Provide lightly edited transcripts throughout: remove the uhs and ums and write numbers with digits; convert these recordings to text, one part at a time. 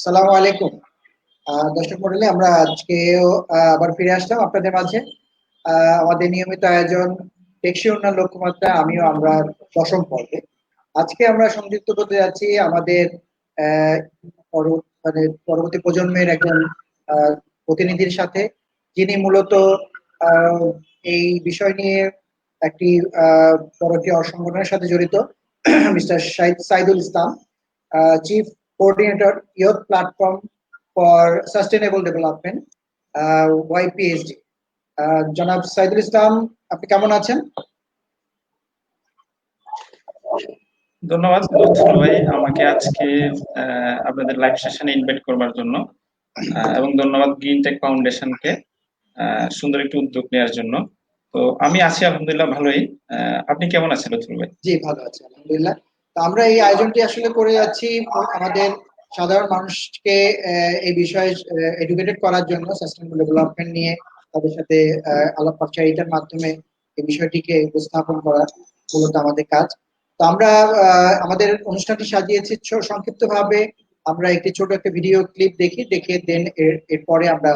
আসসালামু আলাইকুম। দর্শক মণ্ডলী, আমরা আজকেও আবার ফিরে আসলাম আপনাদের মাঝে। আমাদের নিয়মিত আয়োজন টেকসই উন্নয়ন লক্ষ্যমাত্রা আমরা 10ম পর্বে। আজকে আমরা সংযুক্ত করতে যাচ্ছি আমাদের আহ, পরবর্তী প্রজন্মের একজন প্রতিনিধির সাথে, যিনি মূলত আহ, এই বিষয় নিয়ে একটি বড় একটি সংগঠনের সাথে জড়িত, mister Saidul Islam, chief coordinator youth platform for sustainable development, YPSD। জনাব সাইদুল ইসলাম, আপনি কেমন আছেন? ধন্যবাদ লুৎফুল ভাই, আমাকে আজকে আপনাদের লাইভ সেশনে ইনভাইট করবার জন্য, এবং ধন্যবাদ গ্রিন টেক ফাউন্ডেশনকে সুন্দর একটি উদ্যোগ নেওয়ার জন্য। তো আমি আছি আলহামদুলিল্লাহ ভালোই। আপনি কেমন আছেন লুৎফুল ভাই? জি, ভালো আছি আলহামদুলিল্লাহ। তো আমরা এই আয়োজনটি আসলে করে যাচ্ছি আমাদের সাধারণ মানুষকে এই বিষয়ে এডুকেটেড করার জন্য, সাস্টেনেবল ডেভেলপমেন্ট নিয়ে তাদের সাথে আলাপ আলোচনার মাধ্যমে এই বিষয়টিকে উপস্থাপন করা মূলত আমাদের কাজ। তো আমরা আমাদের অনুষ্ঠানটি সাজিয়েছি সংক্ষিপ্তভাবে। আমরা একটি ছোট একটা ভিডিও ক্লিপ দেখে দেন এরপরে আমরা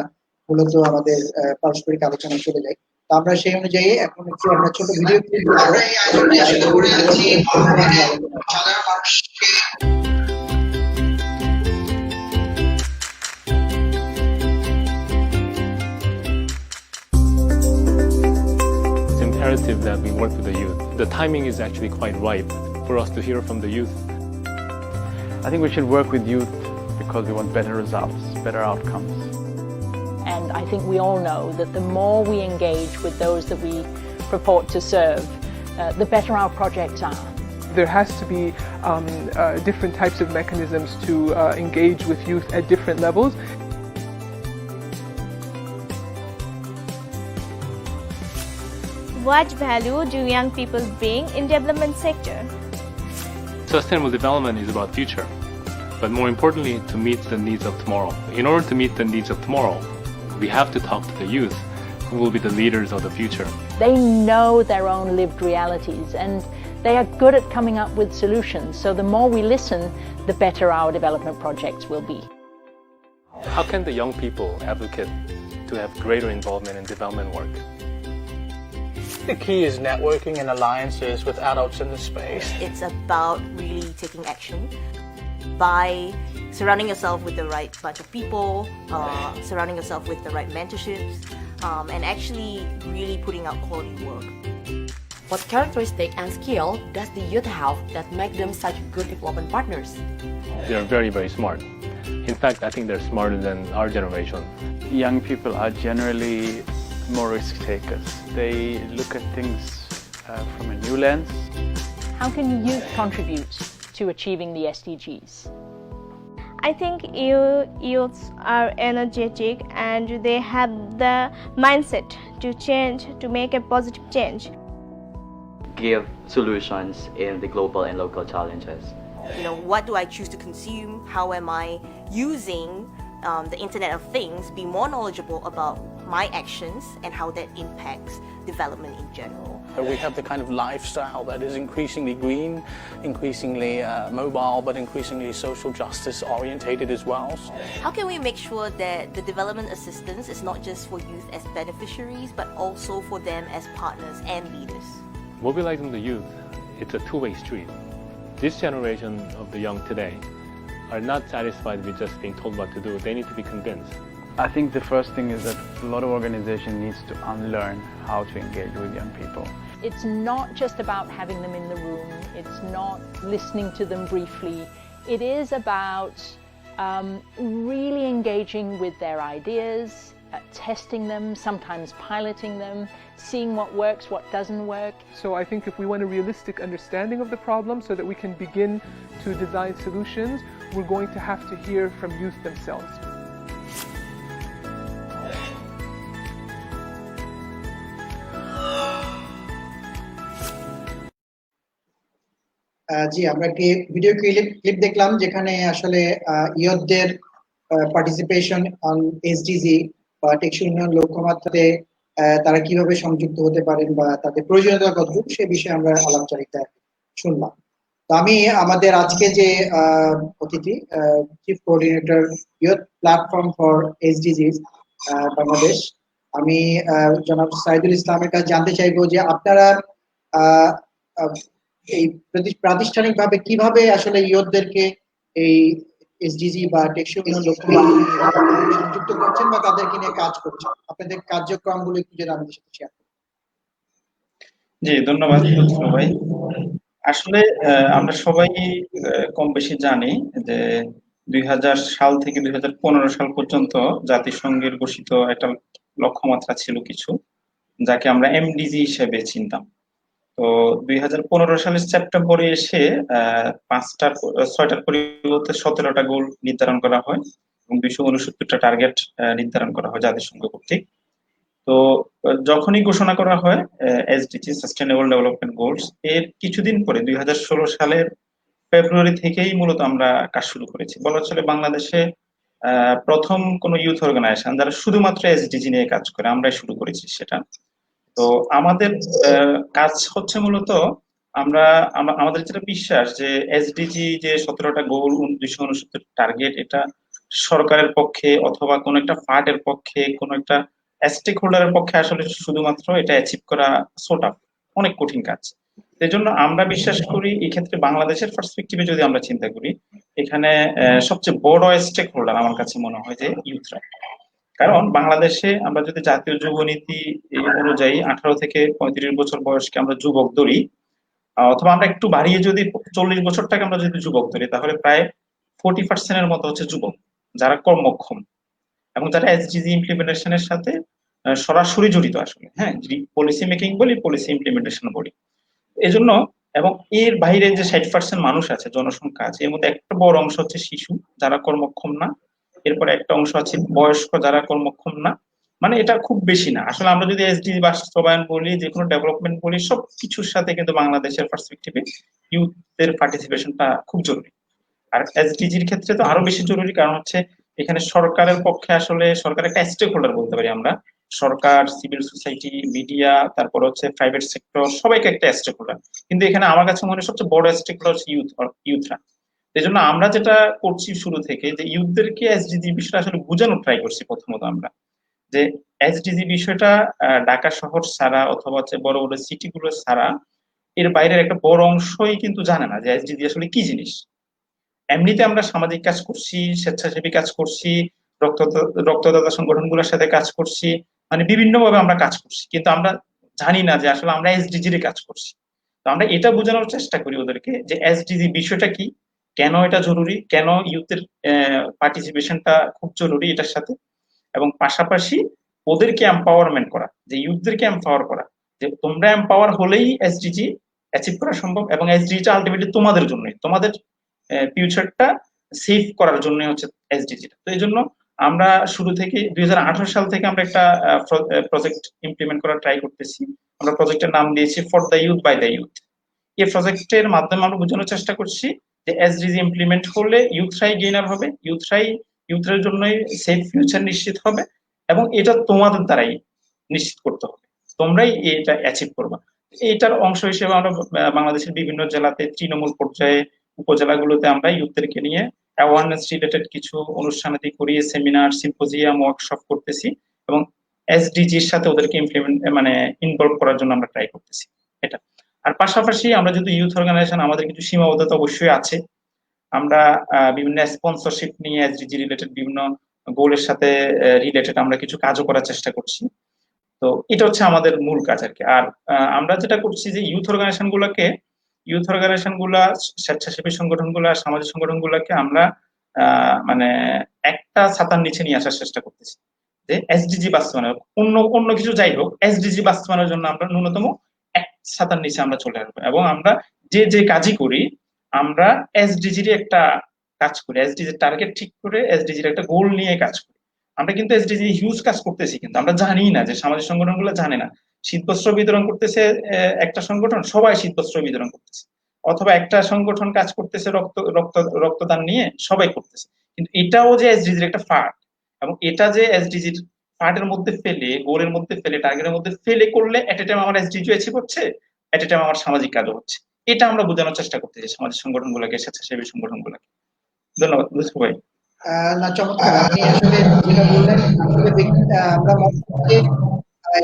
মূলত আমাদের পারস্পরিক আলোচনায় চলে যাই। তো আমরা সেই অনুযায়ী এখন একটু আমরা ছোট ভিডিও ক্লিপ আমরা এই আয়োজনটি আসলে করে যাচ্ছি সাধারণ মানুষকে। Imperative that we work with the youth. The timing is actually quite ripe for us to hear from the youth. I think we should work with youth because we want better results, better outcomes. And I think we all know that the more we engage with those that we purport to serve, the better our projects are. There has to be different types of mechanisms to engage with youth at different levels. What value do young people bring in development sector? Sustainable development is about future, but more importantly, to meet the needs of tomorrow. In order to meet the needs of tomorrow, we have to talk to the youth, who will be the leaders of the future. They know their own lived realities and they are good at coming up with solutions. So the more we listen, the better our development projects will be. How can the young people advocate to have greater involvement in development work? The key is networking and alliances with adults in the space. It's about really taking action by surrounding yourself with the right bunch of people, surrounding yourself with the right mentorships, and actually really putting out quality work. What characteristic and skill does the youth have that make them such good development partners? They are very, very smart. In fact, I think they're smarter than our generation. Young people are generally more risk takers. They look at things from a new lens. How can youth contribute to achieving the SDGs? I think youths are energetic and they have the mindset to change, to make a positive change. Give solutions in the global and local challenges. What do I choose to consume? How am I using the Internet of Things? Be more knowledgeable about my actions and how that impacts development in general. We have the kind of lifestyle that is increasingly green, increasingly mobile, but increasingly social justice orientated as well. How can we make sure that the development assistance is not just for youth as beneficiaries, but also for them as partners and leaders? Mobilizing the youth, it's a two-way street. This generation of the young today are not satisfied with just being told what to do. They need to be convinced. I think the first thing is that a lot of organization needs to unlearn how to engage with young people. It's not just about having them in the room. It's not listening to them briefly. It is about really engaging with their ideas, testing them, sometimes piloting them, seeing what works, what doesn't work. So I think if we want a realistic understanding of the problem so that we can begin to design solutions, we're going to have to hear from youth themselves. জি, আমরা একটি video clip দেখলাম যেখানে আসলে ইয়ুথদের participation on SDG বা টেকসই উন্নয়ন লক্ষ্যমাত্রাতে তারা কিভাবে সংযুক্ত হতে পারেন বা তাদের প্রয়োজনীয়তা কতটুকু সে বিষয়ে আমরা আলাপচারিতা শুনলাম। তো আমি আমাদের আজকে যে অতিথি chief coordinator youth platform for SDGs Bangladesh, আমি জনাব সাইদুল ইসলামের কাছে জানতে চাইবো যে আপনারা আহ, আহ, এই প্রাতিষ্ঠানিকভাবে কিভাবে আসলে ইয়ুথদেরকে এই এসডিজি বা টেকসই উন্নয়ন লক্ষ্য সংযুক্ত করছেন বা তাদেরকে নিয়ে কাজ করছেন, আপনাদের কার্যক্রমগুলো একটু যদি আমাদের সাথে শেয়ার করেন। জি, ধন্যবাদ লুৎফর ভাই। আসলে আমরা সবাই কম বেশি জানি যে 2000 সাল থেকে 2015 সাল পর্যন্ত জাতিসংঘের ঘোষিত একটা লক্ষ্যমাত্রা ছিল কিছু, যাকে আমরা এমডিজি হিসেবে চিনতাম। তো 2015 সালের সেপ্টেম্বরে এসে 6টার পরিবর্তে 17টা গোল নির্ধারণ করা হয় এবং 269টা টার্গেট নির্ধারণ করা হয় জাতিসংঘ কর্তৃক। তো যখনই ঘোষণা করা হয় এসডিজি সাস্টেনেবল ডেভেলপমেন্ট গোলস, এর কিছুদিন পরে 2016 সালের ফেব্রুয়ারি থেকেই মূলত আমরা কাজ শুরু করেছি। বলা চলে বাংলাদেশে প্রথম কোন ইউথ অর্গানাইজেশন যারা শুধুমাত্র এসডিজি নিয়ে কাজ করে আমরাই শুরু করেছি সেটা। তো আমাদের কাজ হচ্ছে মূলত আমাদের যেটা বিশ্বাস যে এসডিজি যে 17টা গোল 269 টার্গেট, এটা সরকারের পক্ষে অথবা কোন একটা ফান্ডের পক্ষে কোন একটা স্টেক হোল্ডারের পক্ষে আসলে শুধুমাত্র এটা অ্যাচিভ করা সোটা অনেক কঠিন কাজ। এই জন্য আমরা বিশ্বাস করি এই ক্ষেত্রে বাংলাদেশের পার্সপেক্টিভে যদি আমরা চিন্তা করি, এখানে সবচেয়ে বড় স্টেক হোল্ডার আমার কাছে মনে হয় যে ইউথরা। কারণ বাংলাদেশে আমরা যদি জাতীয় যুব নীতি অনুযায়ী 18 থেকে 35 বছর বয়সকে আমরা যুবক ধরি, অথবা আমরা একটু বাড়িয়ে যদি 40 বছরটাকে আমরা যদি যুবক ধরি, তাহলে প্রায় 40% মতো হচ্ছে যুবক যারা কর্মক্ষম এবং যারা এসডিজি ইমপ্লিমেন্টেশনের সাথে সরাসরি জড়িত আসলে। হ্যাঁ, পলিসি মেকিং বলি, পলিসি ইমপ্লিমেন্টেশন বলি। এজন্য এবং এর বাইরে যে 60% মানুষ আছে, জনসংখ্যা আছে, এর মধ্যে একটা বড় অংশ হচ্ছে শিশু যারা কর্মক্ষম না, এরপরে একটা অংশ আছে বয়স্ক যারা কর্মক্ষম না। মানে এটা খুব বেশি না আসলে। আমরা যদি এসডিজি বাস্তবায়ন বলি, যে কোনো ডেভেলপমেন্ট বলি, সবকিছুর সাথে কিন্তু বাংলাদেশের পার্সপেক্টিভে ইউথের পার্টিসিপেশনটা খুব জরুরি। আর এসডিজির ক্ষেত্রে তো আরো বেশি জরুরি, কারণ হচ্ছে এখানে সরকারের পক্ষে আসলে সরকার একটা স্টেক হোল্ডার বলতে পারি আমরা। সরকার, সিভিল সোসাইটি, মিডিয়া, তারপর হচ্ছে প্রাইভেট সেক্টর, সবাইকে একটা স্টেক হোল্ডার। কিন্তু এখানে আমার কাছে মনে হয় সবচেয়ে বড় স্টেক হোল্ডার হচ্ছে ইউথরা। এই জন্য আমরা যেটা করছি শুরু থেকে, যে ইউথদেরকে এসডিজি বিষয়টা আসলে বোঝানোর ট্রাই করছি প্রথমত আমরা, যে এসডিজি বিষয়টা ঢাকা শহর ছাড়া অথবা হচ্ছে বড় বড় সিটি গুলো ছাড়া এর বাইরের একটা বড় অংশই কিন্তু জানে না যে এসডিজি আসলে কি জিনিস। এমনিতে আমরা সামাজিক কাজ করছি, স্বেচ্ছাসেবী কাজ করছি, রক্তদাতা সংগঠনগুলোর সাথে কাজ করছি, মানে বিভিন্ন ভাবে আমরা কাজ করছি, কিন্তু আমরা জানি না যে আসলে আমরা এসডিজির কাজ করছি। তো আমরা এটা বোঝানোর চেষ্টা করি ওদেরকে যে এসডিজি বিষয়টা কি, কেন এটা জরুরি, কেন ইউথের পার্টিসিপেশনটা খুব জরুরি এটার সাথে, এবং পাশাপাশি ওদেরকে এম্পাওয়ারমেন্ট করা, যে ইউথদেরকে এম্পাওয়ার করা, যে তোমরা এম্পাওয়ার হলেই এসডিজি অ্যাচিভ করা সম্ভব, এবং এসডিজিটা আলটিমেটলি তোমাদের জন্যই, তোমাদের ফিউচারটা সেভ করার জন্য হচ্ছে এসডিজিটা। তো এই জন্য আমরা শুরু থেকে 2018 সাল থেকে আমরা একটা প্রজেক্ট ইমপ্লিমেন্ট করার ট্রাই করতেছি। আমরা প্রজেক্টের নাম দিয়েছি for the youth by the youth. এই প্রজেক্টের মাধ্যমে আমরা বোঝানোর চেষ্টা করছি যে এসডিজি ইমপ্লিমেন্ট হলে ইউথরাই গেইনার হবে, ইউথের জন্যই সেফ ফিউচার নিশ্চিত হবে, এবং এটা তোমাদের দ্বারাই নিশ্চিত করতে হবে, তোমরাই এটা অ্যাচিভ করবা। এইটার অংশ হিসেবে আমরা বাংলাদেশের বিভিন্ন জেলাতে, তৃণমূল পর্যায়ে, উপজেলাগুলোতে আমরা ইউথদেরকে নিয়ে অ্যাওয়ারনেস রিলেটেড কিছু অনুষ্ঠানাদি করিয়ে সেমিনার, সিম্পোজিয়াম, ওয়ার্কশপ করতেছি, এবং এসডিজির সাথে ওদেরকে ইনভলভ করার জন্য আমরা ট্রাই করতেছি এটা। আর পাশাপাশি আমরা যদি ইউথ অর্গানাইজেশন, আমাদের কিছু সীমাবদ্ধতা অবশ্যই আছে। আমরা বিভিন্ন স্পন্সরশিপ নিয়ে এসডিজি রিলেটেড বিভিন্ন গোলের সাথে রিলেটেড আমরা কিছু কাজও করার চেষ্টা করছি। তো এটা হচ্ছে আমাদের মূল কাজ আর কি। আর আমরা যেটা করছি যে ইউথ অর্গানাইজেশন গুলা, স্বেচ্ছাসেবী সংগঠন গুলা, সামাজিক সংগঠন গুলাকে আমরা একটা ছাতার নিচে নিয়ে আসার চেষ্টা করতেছি, যে এসডিজি বাস্তবায়নের অন্য কিছু যাই হোক, এসডিজি বাস্তবায়নের জন্য আমরা ন্যূনতম এক ছাতার নিচে আমরা চলে আসবো। এবং আমরা যে কাজই করি, আমরা এসডিজির একটা কাজ করি, এসডিজির টার্গেট ঠিক করে এসডিজির একটা গোল নিয়ে কাজ করি। আমরা কিন্তু এসডিজি হিউজ কাজ করতেছি, কিন্তু আমরা জানি না যে সামাজিক সংগঠনগুলো জানে না। শীতবস্ত্র বিতরণ করতেছে একটা সংগঠন, সবাই শীতবস্ত্র বিতরণ করতেছে, অথবা একটা সংগঠন কাজ করতেছে রক্তদান নিয়ে, সবাই করতেছে, কিন্তু এটাও যে এসডিজির একটা পার্ট, এবং এটা যে এসডিজির পার্টের মধ্যে ফেলে, গোলের মধ্যে ফেলে, টার্গেটের মধ্যে ফেলে করলে এট এ টাইম আমার এসডিজি অ্যাচিভ হচ্ছে, এট এ টাইম আমার সামাজিক কাজও হচ্ছে। এটা আমরা বোঝানোর চেষ্টা করতেছি সমাজ সংগঠনগুলোকে, স্বেচ্ছাসেবী সংগঠনগুলোকে। ধন্যবাদ লুৎফর ভাই। না, চমৎকার। আপনি আসলে যেটা বললেন, আসলে আমরা মনে করি যে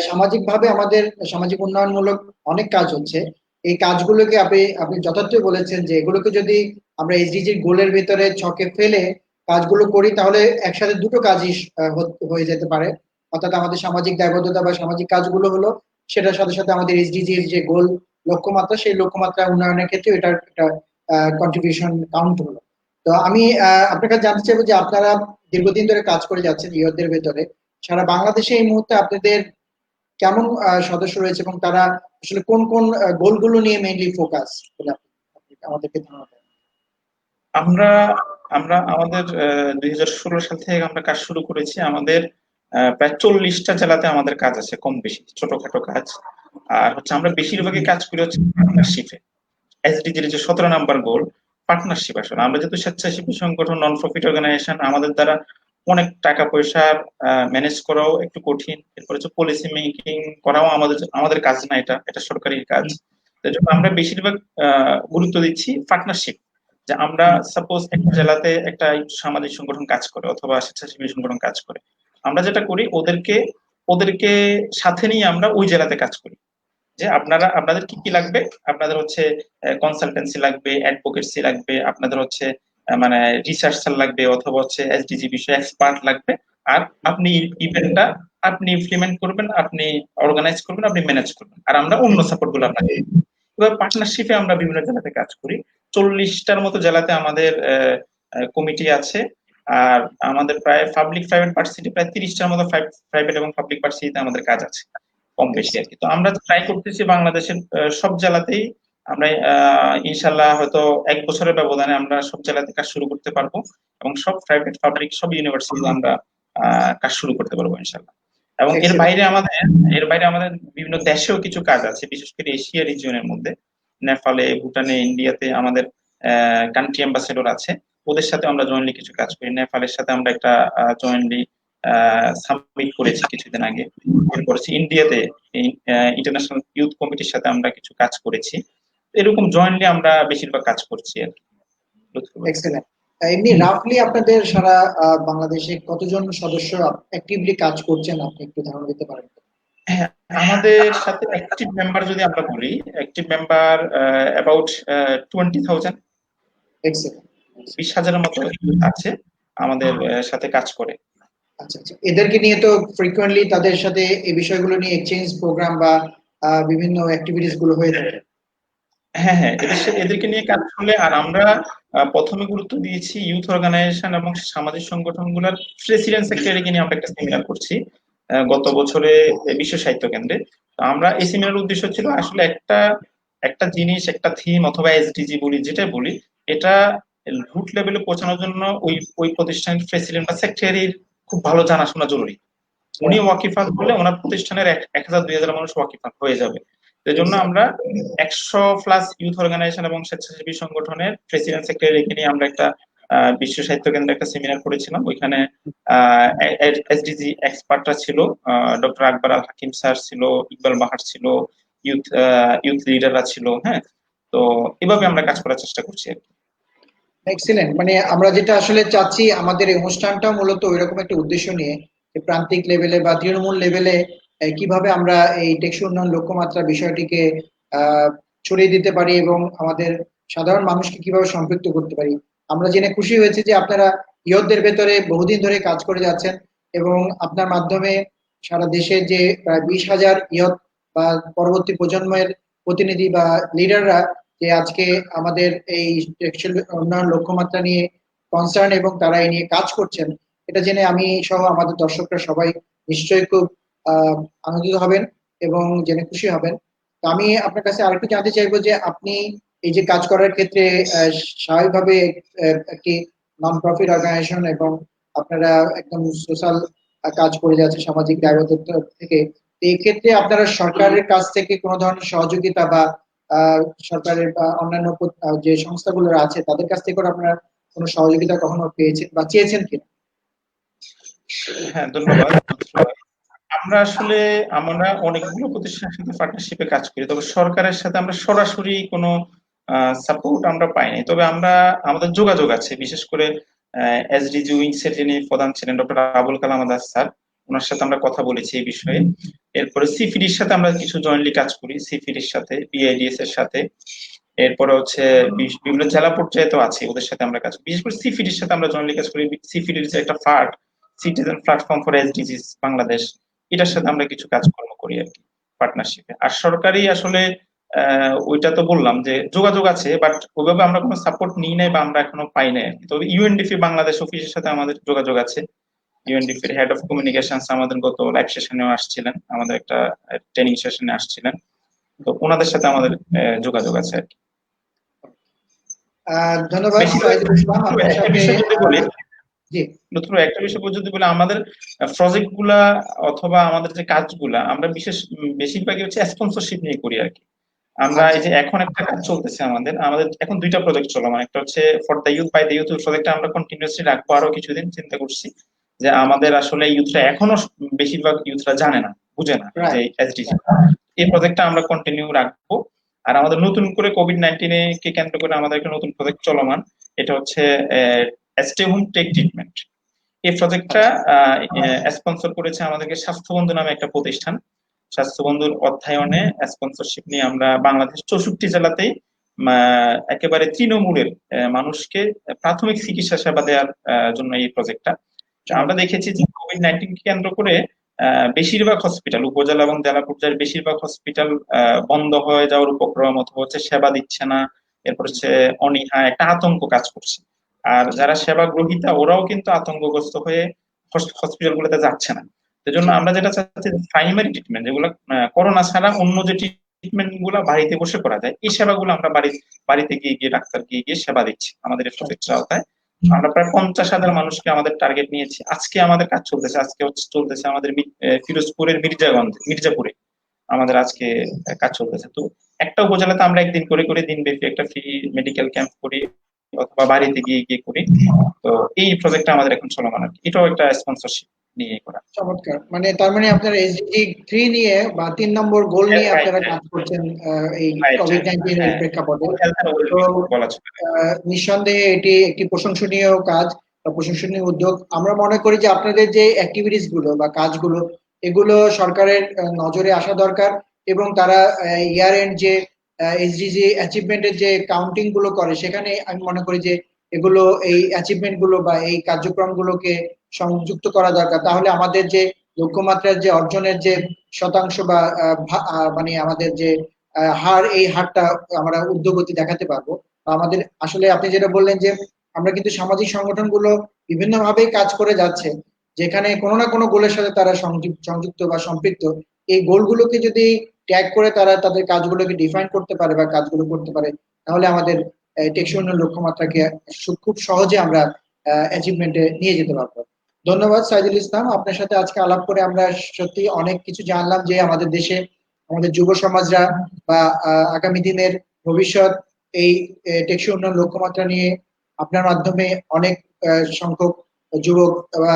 সামাজিকভাবে আমাদের সামাজিক উন্নয়নমূলক অনেক কাজ হচ্ছে। এই কাজগুলোকে আপনি আপনি যথার্থই বলেছেন যে এগুলোকে যদি আমরা এসডিজির গোলের ভিতরে ছকে ফেলে কাজগুলো করি, তাহলে একসাথে দুটো কাজই হয়ে যেতে পারে। অর্থাৎ আমাদের সামাজিক দায়বদ্ধতা বা সামাজিক কাজগুলো হলো, সেটার সাথে সাথে আমাদের এসডিজির যে গোল লক্ষ্যমাত্রা, সেই লক্ষ্যমাত্রা উন্নয়নের ক্ষেত্রে এটার একটা কন্ট্রিবিউশন কাউন্ট হলো। তো আমি আপনার কাছে জানতে চাইবো যে আপনারা দীর্ঘদিন ধরে কাজ করে যাচ্ছেন ইয়দের ভেতরে, সারা বাংলাদেশে এই মুহূর্তে আপনাদের কেমন সদস্য রয়েছে এবং তারা আসলে কোন কোন গোলগুলো নিয়ে মেইনলি ফোকাস বলে আপনি আমাদেরকে ধারণা দেন? আমরা আমরা আমাদের 2016 সাল থেকে আমরা কাজ শুরু করেছি। আমাদের প্রায় 40টা জেলাতে আমাদের কাজ আছে, কম বেশি ছোটখাটো কাজ। আর হচ্ছে আমরা বেশিরভাগই কাজ করি হচ্ছে পার্টনারশিপে। এসডিজির যে 17 নাম্বার গোল, পার্টনারশিপ। আসলে আমরা যেহেতু স্বেচ্ছাসেবী সংগঠন, নন প্রফিট অর্গানাইজেশন, আমাদের দ্বারা অনেক টাকা পয়সা ম্যানেজ করাও একটু কঠিন। এরপর হচ্ছে পলিসি মেকিং করাও আমাদের কাজ না, এটা সরকারি কাজ। তাই জন্য আমরা বেশিরভাগ গুরুত্ব দিচ্ছি পার্টনারশিপ। যে আমরা সাপোজ একটা জেলাতে একটা সামাজিক সংগঠন কাজ করে অথবা স্বেচ্ছাসেবী সংগঠন কাজ করে, আমরা যেটা করি ওদেরকে সাথে নিয়ে আমরা ওই জেলাতে কাজ করি। যে আপনাদের কি কি লাগবে, আপনাদের হচ্ছে কনসালটেন্সি লাগবে, অ্যাডভোকেসি লাগবে, আপনাদের হচ্ছে মানে রিসার্চার লাগবে, অথবা হচ্ছে এসডিজি বিষয়ে এক্সপার্ট লাগবে। আর আপনি ইভেন্টটা আপনি ইমপ্লিমেন্ট করবেন, আপনি অর্গানাইজ করবেন, আপনি ম্যানেজ করবেন, আর আমরা অন্য সাপোর্ট গুলো আপনাকে। এবার পার্টনারশিপে আমরা বিভিন্ন জেলাতে কাজ করি। 40টার মতো জেলাতে আমাদের কমিটি আছে। আর আমাদের প্রায় পাবলিক প্রাইভেট ভার্সিটি প্রায় 30টার মতো প্রাইভেট এবং পাবলিক ভার্সিটিতে আমাদের কাজ আছে, কম বেশি আর কি। তো আমরা ট্রাই করতেছি বাংলাদেশের সব জেলাতেই আমরা ইনশাল্লাহ হয়তো 1 বছরের ব্যবধানে আমরা সব জেলাতে কাজ শুরু করতে পারবো, এবং সব প্রাইভেট পাবলিক সব ইউনিভার্সিটিতে আমরা কাজ শুরু করতে পারবো ইনশাল্লাহ। এবং এর বাইরে আমাদের বিভিন্ন দেশেও কিছু কাজ আছে, বিশেষ করে এশিয়া রিজিয়নের মধ্যে, নেপালে, ভুটানে, ইন্ডিয়াতে আমাদের কান্ট্রি অ্যাম্বাসেডর আছে। ওদের সাথে আমরা জয়েন্টলি কিছু কাজ করি। নেপালের সাথে আমরা একটা জয়েন্টলি সাবমিট করেছি কিছুদিন আগে। এরপর ইন্ডিয়াতে ইন্টারন্যাশনাল ইউথ কমিটির সাথে আমরা কিছু কাজ করেছি। এরকম জয়েন্টলি আমরা বেশিরভাগ কাজ করছি আর কি। এক্সেলেন্ট। এমনি রাফলি আপনাদের সারা বাংলাদেশে কতজন সদস্য অ্যাক্টিভলি কাজ করছেন, আপনি একটু ধারণা দিতে পারেন? হ্যাঁ, আমাদের সাথে অ্যাক্টিভ মেম্বার যদি আমরা বলি, অ্যাক্টিভ মেম্বার অ্যাবাউট 20,000, 20,000-এর মতো আছে আমাদের সাথে কাজ করে। আচ্ছা আচ্ছা, এদেরকে নিয়ে তো ফ্রিকোয়েন্টলি তাদের সাথে এই বিষয়গুলো নিয়ে এক্সচেঞ্জ প্রোগ্রাম বা বিভিন্ন অ্যাক্টিভিটিস গুলো হয়ে থাকে। হ্যাঁ হ্যাঁ, এদেরকে নিয়ে কাজ করলে। আর আমরা প্রথমে গুরুত্ব দিয়েছি ইউথ অর্গানাইজেশন এবং সামাজিক সংগঠনগুলোর প্রেসিডেন্ট সেক্রেটারিকে নিয়ে আমরা একটা সেমিনার করছি গত বছরে বিশ্ব সাহিত্য কেন্দ্রে। আমরা এই সেমিনারের উদ্দেশ্য ছিল আসলে একটা জিনিস, একটা থিম অথবা এসডিজি বলি, যেটা বলি, এটা রুট লেভেলে পৌঁছানোর জন্য ওই প্রতিষ্ঠানের প্রেসিডেন্ট বা সেক্রেটারির খুব ভালো জানাশোনা জরুরি। উনি ওয়াকিফাল হলে ওনার প্রতিষ্ঠানের 1,000-2,000 মানুষ ওয়াকিফাল হয়ে যাবে। এই জন্য আমরা 100+ ইউথ অর্গানাইজেশন এবং স্বেচ্ছাসেবী সংগঠনের প্রেসিডেন্ট সেক্রেটারিকে নিয়ে আমরা একটা বিশ্ব সাহিত্য কেন্দ্রে একটা সেমিনার করেছিলাম। ওইখানে এসডিজি এক্সপার্টরা ছিল, ডক্টর আকবর আল হাকিম স্যার ছিল, ইকবাল বাহার ছিল, ইউথ লিডাররা ছিল। হ্যাঁ, তো এভাবে আমরা কাজ করার চেষ্টা করছি আর কি। এক্সিলেন্ট। মানে আমরা যেটা আসলে চাচ্ছি, আমাদের এই অনুষ্ঠানটা মূলত ওইরকম একটা উদ্দেশ্য নিয়ে, যে প্রান্তিক লেভেলে বা তৃণমূল লেভেলে কিভাবে আমরা এই টেকসই উন্নয়ন লক্ষ্যমাত্রা বিষয়টিকে ছড়িয়ে দিতে পারি এবং আমাদের সাধারণ মানুষকে কিভাবে সম্পৃক্ত করতে পারি। আমরা জেনে খুশি হয়েছি যে আপনারা ইয়তদের ভেতরে বহুদিন ধরে কাজ করে যাচ্ছেন এবং আপনার মাধ্যমে সারা দেশে যে প্রায় 20,000 ইয়ত বা পরবর্তী প্রজন্মের প্রতিনিধি বা লিডাররা যে আজকে আমাদের এই টেকসই উন্নয়ন লক্ষ্যমাত্রা নিয়ে কনসার্ন এবং তারা এই নিয়ে কাজ করছেন, এটা জেনে আমি সহ আমাদের দর্শকরা সবাই নিশ্চয়ই খুব আনন্দিত হবেন এবং জেনে খুশি হবেন। তো আমি আপনার কাছে আরেকটু জানতে চাইবো যে আপনি এই যে কাজ করার ক্ষেত্রে স্বাভাবিকভাবে একটি নন প্রফিট অর্গানাইজেশন এবং আপনারা একদম সোশ্যাল কাজ করে যাচ্ছে সামাজিক দায়বদ্ধতা থেকে, এই ক্ষেত্রে আপনারা সরকারের কাছ থেকে কোনো ধরনের সহযোগিতা বা সরকারের বা অন্যান্য যে সংস্থাগুলো আছে তাদের কাছ থেকে আপনারা কোনো সহযোগিতা কখনো পেয়েছেন বা চেয়েছেন কিনা? হ্যাঁ, ধন্যবাদ। আমরা অনেকগুলো প্রতিষ্ঠানের সাথে পার্টনারশিপে কাজ করি, তবে সরকারের সাথে আমরা সরাসরি কোনো সাপোর্ট আমরা পাইনি, তবে আমাদের যোগাযোগ আছে, বিশেষ করে এসডিজি উইংসের যিনি প্রধান ছিলেন ডক্টর আবুল কালাম আজাদ স্যার, ওনার সাথে আমরা কথা বলেছি এই বিষয়ে। এরপরে সিফিডির সাথে আমরা কিছু জয়েন্টলি কাজ করি, সিফিডির সাথে, বিআইডিএস এর সাথে। এরপরে হচ্ছে বিভিন্ন জেলা পর্যায়ে তো আছে, ওদের সাথে আমরা কাজ করি। বিশেষ করে সিফিডির সাথে আমরা জয়েন্টলি কাজ করি। সিফিডির যে একটা ফার্ট, citizen platform for SDGs Bangladesh, এটার সাথে আমরা কিছু কাজকর্ম করি আর কি, পার্টনারশিপে। আর সরকারি আসলে ওইটা তো বললাম যে যোগাযোগ আছে, বাট ওইভাবে আমরা কোনো সাপোর্ট নিই নাই বা আমরা এখনো পাই নাই আর কি। তবে ইউএনডিপি বাংলাদেশ অফিসের সাথে আমাদের যোগাযোগ আছে। ইউএনডিপি এর হেড অফ কমিউনিকেশনস আমাদের গত লাইভ সেশনেও আসছিলেন, আমাদের একটা ট্রেনিং সেশনে আসছিলেন, তো ওনাদের সাথে আমাদের যোগাযোগ আছে আর কি। ধন্যবাদ সাইদুল ইসলাম। একটা বিষয় যদি বলি, নতুন একটা বিষয় যদি বলি, আমাদের প্রজেক্ট গুলা অথবা আমাদের যে কাজগুলা আমরা বেশিরভাগই হচ্ছে স্পন্সরশিপ নিয়ে করি আর কি। আমরা এই যে এখন একটা কাজ চলতেছে আমাদের এখন 2টা প্রজেক্ট চলমান। একটা হচ্ছে for the youth by the youth, প্রজেক্টটা আমরা কন্টিনিউয়াসলি রাখবো আরো কিছুদিন, চিন্তা করছি যে আমাদের আসলে ইউথরা এখনো বেশিরভাগ ইউথরা জানে না, বুঝে না যে এসডিজি। এই প্রজেক্টটা আমরা কন্টিনিউ রাখবো। আর আমাদের নতুন করে কোভিড-19 কে কেন্দ্র করে আমাদের একটা নতুন প্রজেক্ট চলমান, এটা হচ্ছে স্টে হোম টেক ট্রিটমেন্ট। এই প্রজেক্টটা স্পন্সর করেছে আমাদেরকে স্বাস্থ্যবন্ধু নামে একটা প্রতিষ্ঠান। স্বাস্থ্যবন্ধুর অর্থায়নে স্পন্সরশিপ নিয়ে আমরা বাংলাদেশ 64 জেলাতেই একেবারে তৃণমূলের মানুষকে প্রাথমিক চিকিৎসা সেবা দেওয়ার জন্য এই প্রজেক্টটা। আমরা দেখেছি যে কোভিড-19 কে কেন্দ্র করে বেশিরভাগ হসপিটাল, উপজেলা এবং জেলা পর্যায়ের বেশিরভাগ হসপিটাল বন্ধ হয়ে যাওয়ার উপক্রম, অথবা হচ্ছে সেবা দিচ্ছে না, এরপর হচ্ছে অনীহা, একটা আতঙ্ক কাজ করছে। আর যারা সেবা গ্রহীতা ওরাও কিন্তু আতঙ্কগ্রস্ত হয়ে হসপিটাল গুলোতে যাচ্ছে না। সেজন্য আমরা যেটা চাচ্ছি, প্রাইমারি ট্রিটমেন্ট যেগুলো করোনা ছাড়া অন্য যে ট্রিটমেন্ট গুলো বাড়িতে বসে করা যায়, এই সেবাগুলো আমরা বাড়িতে গিয়ে ডাক্তার গিয়ে সেবা দিচ্ছি আমাদের এই প্রজেক্টের আওতায়। আমরা প্রায় 50,000 মানুষকে আমাদের টার্গেট নিয়েছি। আজকে আমাদের কাজ চলতেছে, চলতেছে আমাদের ফিরোজপুরের মির্জাপুরে আমাদের আজকে কাজ চলতেছে। তো একটা উপজেলাতে আমরা একদিন করে দিনব্যাপী একটা ফ্রি মেডিকেল ক্যাম্প করি, অথবা বাড়িতে গিয়ে করি। তো এই প্রজেক্টটা আমাদের এখন চলমান আর কি, এটাও একটা স্পন্সরশিপ নিয়ে করা। চমৎকার। মানে তার মানে আপনারা এসডিজি 3 নিয়ে বা 3 নম্বর গোল নিয়ে আপনারা কাজ করছেন এই কোভিড-19 এর প্রেক্ষাপটে। তো নিঃসন্দেহে এটি একটি প্রশংসনীয় কাজ বা প্রশংসনীয় উদ্যোগ। আমরা মনে করি যে আপনাদের যে অ্যাক্টিভিটিস গুলো বা কাজগুলো, এগুলো সরকারের নজরে আসা দরকার, এবং তারা ইয়ার এন্ড যে এসডিজি অ্যাচিভমেন্টের যে কাউন্টিং গুলো করে, সেখানে আমি মনে করি যে এগুলো, এই অ্যাচিভমেন্ট গুলো বা এই কার্যক্রমগুলোকে সংযুক্ত করা দরকার। তাহলে আমাদের যে লক্ষ্যমাত্রার যে অর্জনের যে শতাংশ বা মানে আমাদের যে হার, এই হারটা আমরা ঊর্ধ্বগতি দেখাতে পারবো। আমাদের আসলে আপনি যেটা বললেন যে আমরা কিন্তু সামাজিক সংগঠনগুলো বিভিন্নভাবেই কাজ করে যাচ্ছে, যেখানে কোনো না কোনো গোলের সাথে তারা সংযুক্ত বা সম্পৃক্ত। এই গোলগুলোকে যদি ট্যাগ করে তারা তাদের কাজগুলোকে ডিফাইন করতে পারে বা কাজগুলো করতে পারে, তাহলে আমাদের টেকসই উন্নয়ন লক্ষ্যমাত্রাকে খুব সহজে আমরা অ্যাচিভমেন্টে নিয়ে যেতে পারবো। ধন্যবাদ সাইদুল ইসলাম, আপনার সাথে আজকে আলাপ করে আমরা সত্যি অনেক কিছু জানলাম যে আমাদের দেশে আমাদের যুব সমাজরা বা আগামী দিনের ভবিষ্যৎ এই টেকসই উন্নয়ন লক্ষ্যমাত্রা নিয়ে আপনার মাধ্যমে অনেক সংখ্যক যুবক বা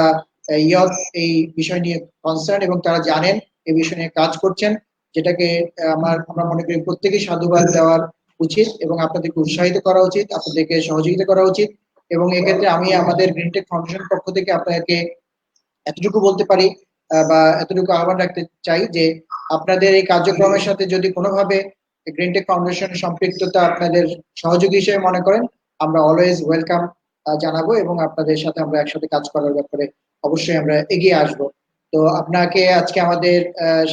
ইয়ত এই বিষয় নিয়ে কনসার্ন, এবং তারা জানেন এই বিষয় নিয়ে কাজ করছেন, যেটাকে আমরা মনে করি প্রত্যেকেই সাধুবাদ দেওয়ার উচিত, এবং আপনাদেরকে উৎসাহিত করা উচিত, আপনাদেরকে সহযোগিতা করা উচিত। এবং এক্ষেত্রে আমি আমাদের গ্রিনটেক ফাউন্ডেশন পক্ষ থেকে আপনাদেরকে এতটুকু বলতে পারি বা এতটুকু আহ্বান রাখতে চাই যে আপনাদের এই কার্যক্রমের সাথে যদি কোনোভাবে গ্রিনটেক ফাউন্ডেশনের সম্পৃক্ততা আপনাদের সহযোগী হিসেবে মনে করেন, আমরা অলওয়েজ ওয়েলকাম জানাবো, এবং আপনাদের সাথে আমরা একসাথে কাজ করার ব্যাপারে অবশ্যই আমরা এগিয়ে আসব। তো আপনাকে আজকে আমাদের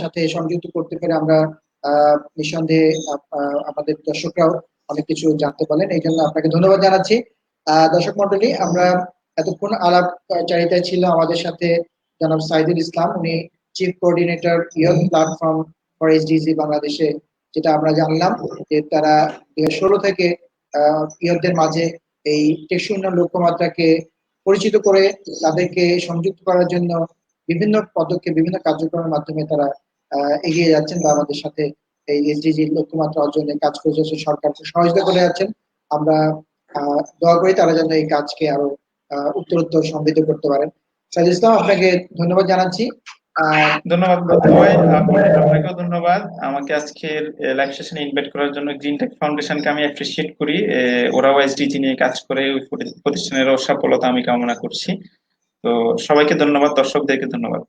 সাথে সংযুক্ত করতে পেরে আমরা নিঃসন্দেহে আমাদের দর্শকরাও অনেক কিছু জানতে পারলেন, এই জন্য আপনাকে ধন্যবাদ জানাচ্ছি। দর্শক মন্ডলী, আমরা এতক্ষণ আলাপচারিতায় ছিল আমাদের সাথে জনাব সাইদুল ইসলাম, উনি chief coordinator youth platform for SDG বাংলাদেশে। যেটা আমরা জানলাম যে তারা 2016 থেকে ইয়থদের মাঝে এই টেকসই উন্নয়ন লক্ষ্যমাত্রাকে পরিচিত করে তাদেরকে সংযুক্ত করার জন্য বিভিন্ন পদক্ষেপ, বিভিন্ন কার্যক্রমের মাধ্যমে তারা এগিয়ে যাচ্ছেন বা আমাদের সাথে এই এসডিজি লক্ষ্যমাত্রা অর্জনে কাজ করে যাচ্ছেন, সরকারকে সহযোগিতা করে যাচ্ছেন। আমরা দোয়া করি তারা যেন এই কাজকে আরো উত্তরোত্তর সমৃদ্ধ করতে পারেন। সাইদুল ইসলাম, আপনাকে ধন্যবাদ জানাচ্ছি। ধন্যবাদ ভাই, আপনাকেও ধন্যবাদ আমাকে আজকের লাইভ সেশনে ইনভাইট করার জন্য। গ্রিন টেক ফাউন্ডেশনকে আমি অ্যাপ্রিসিয়েট করি, ওরাও এসডিজি নিয়ে কাজ করে, ওই প্রতিষ্ঠানেরও সফলতা আমি কামনা করছি। তো সবাইকে ধন্যবাদ, দর্শকদেরকে ধন্যবাদ।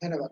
ধন্যবাদ।